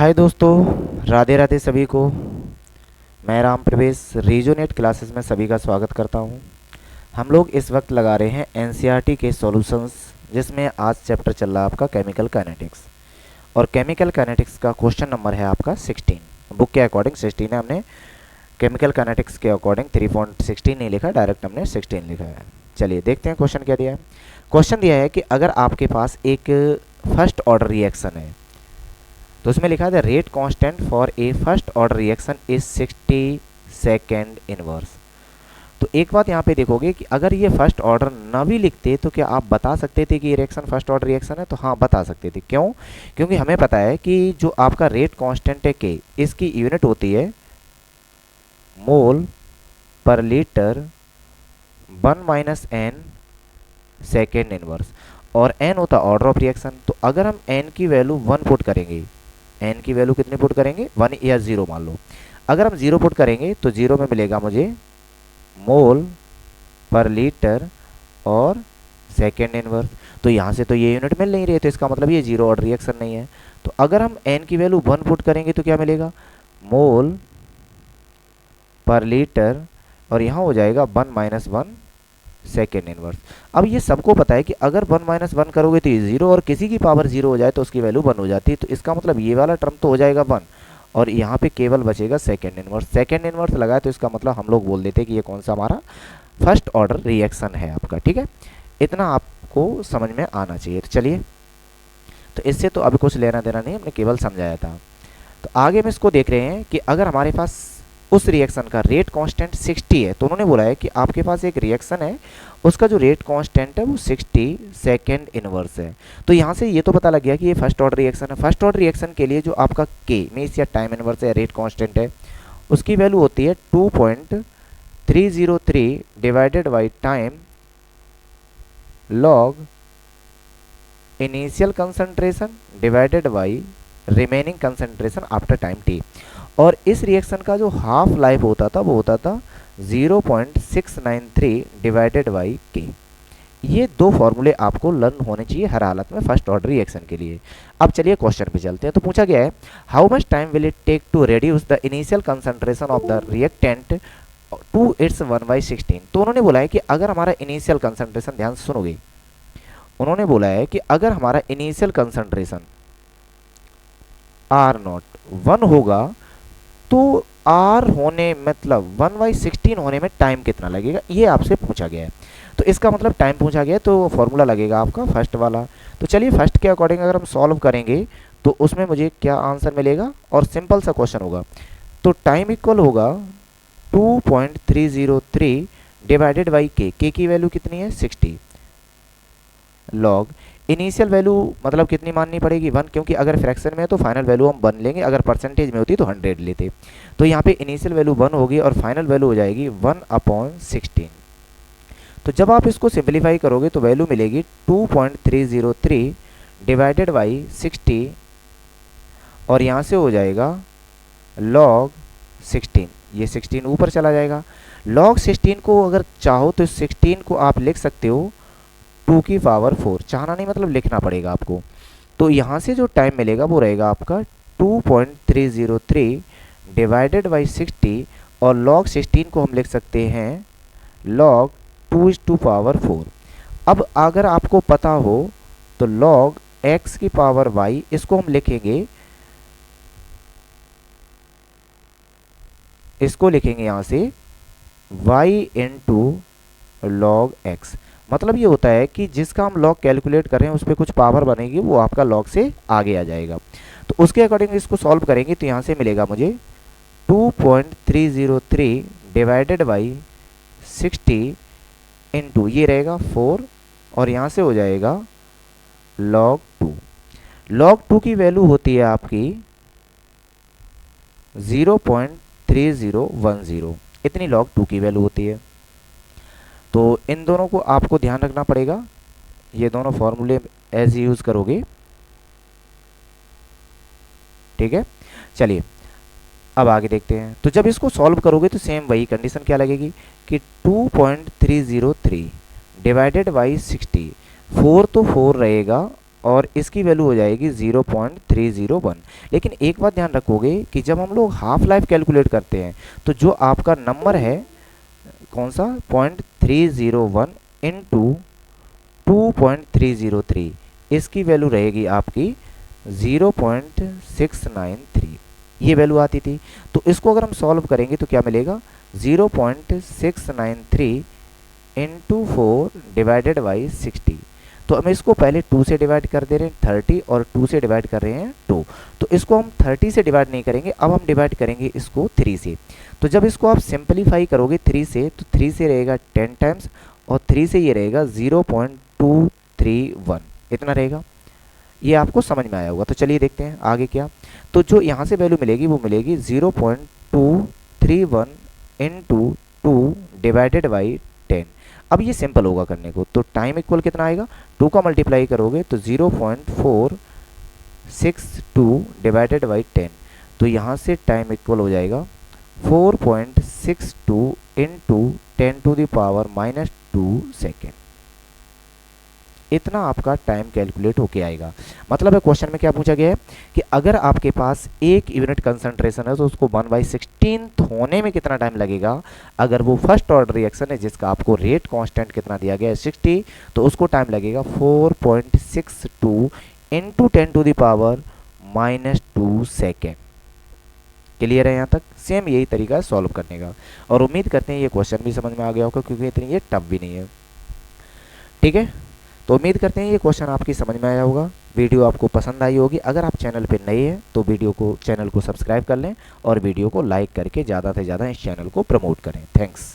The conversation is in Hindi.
हाय दोस्तों, राधे राधे सभी को। मैं राम प्रवेश रीजोनेट क्लासेस में सभी का स्वागत करता हूं। हम लोग इस वक्त लगा रहे हैं एनसीईआरटी के सॉल्यूशंस, जिसमें आज चैप्टर चल रहा है आपका केमिकल काइनेटिक्स। और केमिकल काइनेटिक्स का क्वेश्चन नंबर है आपका 16। बुक के अकॉर्डिंग 16 है, हमने केमिकल काइनेटिक्स के अकॉर्डिंग 3.16 नहीं लिखा, डायरेक्ट हमने 16 लिखा है। चलिए देखते हैं क्वेश्चन क्या दिया है। क्वेश्चन दिया है कि अगर आपके पास एक फर्स्ट ऑर्डर रिएक्शन है, तो उसमें लिखा है the rate constant for a first order reaction is 60 second inverse. तो एक बात यहाँ पे देखोगे कि अगर ये फर्स्ट ऑर्डर ना भी लिखते तो क्या आप बता सकते थे कि ये रिएक्शन फर्स्ट ऑर्डर रिएक्शन है? तो हाँ, बता सकते थे। क्यों? क्योंकि हमें पता है कि जो आपका रेट कांस्टेंट है के, इसकी यूनिट होती है मोल पर litre 1 minus N second inverse, और एन होता ऑर्डर ऑफ रिएक्शन। तो अगर हम एन की वैल्यू 1 पुट करेंगे, एन की वैल्यू कितनी पुट करेंगे? 1 या 0 मान लो। अगर हम 0 पुट करेंगे तो 0 में मिलेगा मुझे मोल पर लीटर और सेकेंड इनवर्स। तो यहाँ से तो ये यूनिट मिल नहीं रही है, तो इसका मतलब ये 0 ऑर्डर रिएक्शन नहीं है। तो अगर हम एन की वैल्यू 1 पुट करेंगे तो क्या मिलेगा? मोल पर लीटर, और यहाँ हो जाएगा 1 माइनस 1 सेकेंड इनवर्स। अब ये सबको पता है कि अगर 1 माइनस 1 करोगे तो ये 0, और किसी की पावर 0 हो जाए तो उसकी वैल्यू 1 हो जाती है। तो इसका मतलब ये वाला टर्म तो हो जाएगा 1, और यहाँ पे केवल बचेगा सेकेंड इनवर्स। सेकेंड इनवर्स लगाए तो इसका मतलब हम लोग बोल देते हैं कि ये कौन सा हमारा फर्स्ट ऑर्डर रिएक्शन है आपका। ठीक है, इतना आपको समझ में आना चाहिए। तो चलिए, तो इससे तो अभी कुछ लेना देना नहीं, हमने केवल समझाया था। तो आगे हम इसको देख रहे हैं कि अगर हमारे पास उस रिएक्शन का रेट कांस्टेंट 60 है, तो उन्होंने बोला है कि आपके पास एक रिएक्शन है, उसका जो रेट कांस्टेंट है वो 60 सेकेंड इनवर्स है। तो यहाँ से ये तो पता लग गया कि ये फर्स्ट ऑर्डर रिएक्शन है। फर्स्ट ऑर्डर रिएक्शन के लिए जो आपका के मीन्स या टाइम इनवर्स है, रेट कांस्टेंट है, उसकी वैल्यू होती है 2.303 divided by time log initial concentration divided by remaining concentration after time T. और इस रिएक्शन का जो हाफ लाइफ होता था वो होता था 0.693 डिवाइडेड बाई के। ये दो फॉर्मूले आपको लर्न होने चाहिए हर हालत में फर्स्ट ऑर्डर रिएक्शन के लिए। अब चलिए क्वेश्चन पे चलते हैं। तो पूछा गया है how much time will it take to reduce the initial concentration of the reactant to its 1/16। तो उन्होंने बोला है कि अगर हमारा इनिशियल कंसंट्रेशन, ध्यान से सुनोगे, उन्होंने बोला है कि अगर हमारा इनिशियल कंसंट्रेशन R0 1 होगा तो R होने मतलब 1/16 होने में टाइम कितना लगेगा, ये आपसे पूछा गया है। तो इसका मतलब टाइम पूछा गया है, तो फॉर्मूला लगेगा आपका फर्स्ट वाला। तो चलिए फर्स्ट के अकॉर्डिंग अगर हम सॉल्व करेंगे तो उसमें मुझे क्या आंसर मिलेगा, और सिंपल सा क्वेश्चन होगा। तो टाइम इक्वल होगा 2.303 डिवाइडेड बाई के की वैल्यू कितनी है? 60 लॉग इनिशियल वैल्यू मतलब कितनी माननी पड़ेगी? 1, क्योंकि अगर फ्रैक्शन में है तो फाइनल वैल्यू हम 1 लेंगे, अगर परसेंटेज में होती तो 100 लेते। तो यहाँ पे इनिशियल वैल्यू 1 होगी और फाइनल वैल्यू हो जाएगी 1/16। तो जब आप इसको सिंप्लीफाई करोगे तो वैल्यू मिलेगी 2.303 डिवाइडेड बाई 60, और यहाँ से हो जाएगा लॉग 16। ये 16 ऊपर चला जाएगा। लॉग 16 को अगर चाहो तो 16 को आप लिख सकते हो 2 की पावर 4। चाहना नहीं मतलब लिखना पड़ेगा आपको। तो यहाँ से जो टाइम मिलेगा वो रहेगा आपका 2.303 डिवाइडेड बाई 60, और लॉग 16 को हम लिख सकते हैं लॉग 2/4। अब अगर आपको पता हो तो लॉग x की पावर y, इसको हम लिखेंगे, इसको लिखेंगे यहाँ से y इंटू लॉग x। मतलब ये होता है कि जिसका हम लॉग कैलकुलेट कर रहे हैं उस पर कुछ पावर बनेगी, वो आपका लॉग से आगे आ जाएगा। तो उसके अकॉर्डिंग इसको सॉल्व करेंगे तो यहाँ से मिलेगा मुझे 2.303 डिवाइडेड बाई 60 इंटू ये रहेगा 4, और यहाँ से हो जाएगा log 2। log 2 की वैल्यू होती है आपकी 0.3010, इतनी log 2 की वैल्यू होती है। तो इन दोनों को आपको ध्यान रखना पड़ेगा, ये दोनों फॉर्मूले एज यूज करोगे। ठीक है, चलिए अब आगे देखते हैं। तो जब इसको सॉल्व करोगे तो सेम वही कंडीशन क्या लगेगी कि 2.303 डिवाइडेड बाई 60, 4 तो 4 रहेगा और इसकी वैल्यू हो जाएगी 0.301। लेकिन एक बात ध्यान रखोगे कि जब हम लोग हाफ लाइफ कैलकुलेट करते हैं तो जो आपका नंबर है कौन सा 0.301 इंटू 2.303, इसकी वैल्यू रहेगी आपकी 0.693, ये वैल्यू आती थी। तो इसको अगर हम सॉल्व करेंगे तो क्या मिलेगा 0.693 इंटू 4 डिवाइडेड बाई 60। तो हम इसको पहले 2 से डिवाइड कर दे रहे हैं 30 और 2 से डिवाइड कर रहे हैं 2। तो इसको हम 30 से डिवाइड नहीं करेंगे, अब हम डिवाइड करेंगे इसको 3 से। तो जब इसको आप सिंपलीफाई करोगे 3 से तो 3 से रहेगा 10 टाइम्स और 3 से ये रहेगा 0.231, इतना रहेगा। ये आपको समझ में आया होगा। तो चलिए देखते हैं आगे क्या। तो जो यहाँ से वैल्यू मिलेगी वो मिलेगी 0.231 इंटू 2 डिवाइडेड बाई 10। अब ये सिंपल होगा करने को, तो टाइम इक्वल कितना आएगा 2 का मल्टीप्लाई करोगे तो 0.462 डिवाइडेड बाई 10। तो यहाँ से टाइम इक्वल हो जाएगा 4.62 into 10 to the power -2 second. इतना आपका टाइम कैलकुलेट होके आएगा। मतलब है क्वेश्चन में क्या पूछा गया है कि अगर आपके पास 1 यूनिट कंसंट्रेशन है तो उसको 1/16 होने में कितना टाइम लगेगा। अगर वो फर्स्ट ऑर्डर रिएक्शन है जिसका आपको रेट कांस्टेंट कितना दिया गया है 60, तो उसको टाइम लगेगा 4.62 into 10 to the power -2 second. Clear है यहाँ तक। सेम यही तरीका है सॉल्व करने का, और उम्मीद करते हैं ये क्वेश्चन भी समझ में आ गया होगा क्योंकि इतनी ये टफ भी नहीं है। ठीक है, तो उम्मीद करते हैं ये क्वेश्चन आपकी समझ में आया होगा, वीडियो आपको पसंद आई होगी। अगर आप चैनल पर नए हैं तो चैनल को सब्सक्राइब कर लें और वीडियो को लाइक करके ज़्यादा से ज़्यादा इस चैनल को प्रमोट करें। थैंक्स।